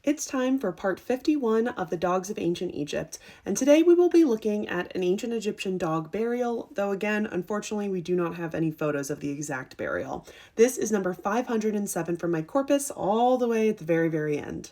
It's time for part 51 of the Dogs of Ancient Egypt, and today we will be looking at an ancient Egyptian dog burial, though again, unfortunately, we do not have any photos of the exact burial. This is number 507 from my corpus, all the way at the very end.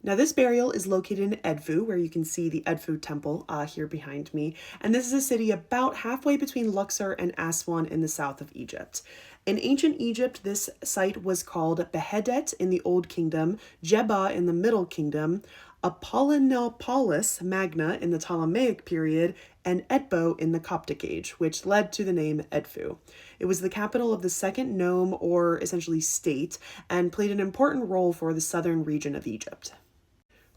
Now, this burial is located in Edfu, where you can see the Edfu temple here behind me, and this is a city about halfway between Luxor and Aswan in the south of Egypt. In ancient Egypt, this site was called Behedet in the Old Kingdom, Jebba in the Middle Kingdom, Apollinopolis Magna in the Ptolemaic period, and Etbo in the Coptic Age, which led to the name Edfu. It was the capital of the second nome, or essentially state, and played an important role for the southern region of Egypt.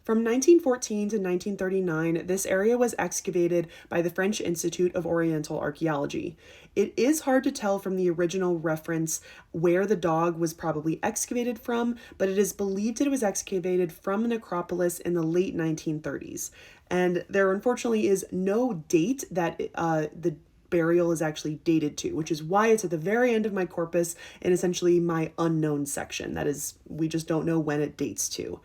From 1914 to 1939, this area was excavated by the French Institute of Oriental Archaeology. It is hard to tell from the original reference where the dog was probably excavated from, but it is believed that it was excavated from a necropolis in the late 1930s. And there unfortunately is no date that the burial is actually dated to, which is why it's at the very end of my corpus and essentially my unknown section. That is, we just don't know when it dates to.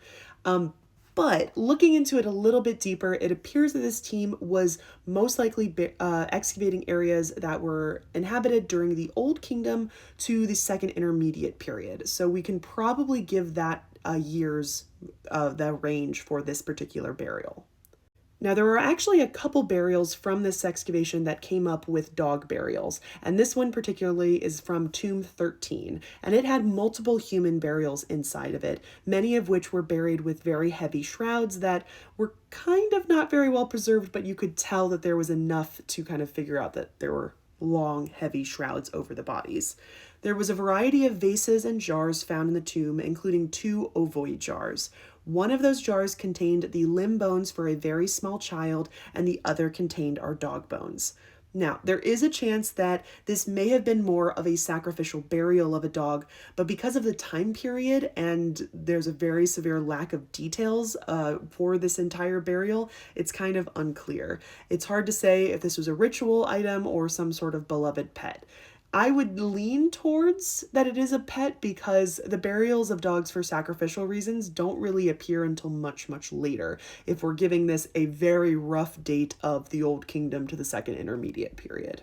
But looking into it a little bit deeper, it appears that this team was most likely excavating areas that were inhabited during the Old Kingdom to the Second Intermediate period. So we can probably give that years, the range for this particular burial. Now, there are actually a couple burials from this excavation that came up with dog burials, and this one particularly is from Tomb 13, and it had multiple human burials inside of it, many of which were buried with very heavy shrouds that were kind of not very well preserved, but you could tell that there was enough to kind of figure out that there were long, heavy shrouds over the bodies. There was a variety of vases and jars found in the tomb, including 2 ovoid jars. One of those jars contained the limb bones for a very small child, and the other contained our dog bones. Now, there is a chance that this may have been more of a sacrificial burial of a dog, but because of the time period and there's a very severe lack of details for this entire burial, it's kind of unclear. It's hard to say if this was a ritual item or some sort of beloved pet. I would lean towards that it is a pet because the burials of dogs for sacrificial reasons don't really appear until much later, if we're giving this a very rough date of the Old Kingdom to the Second Intermediate period.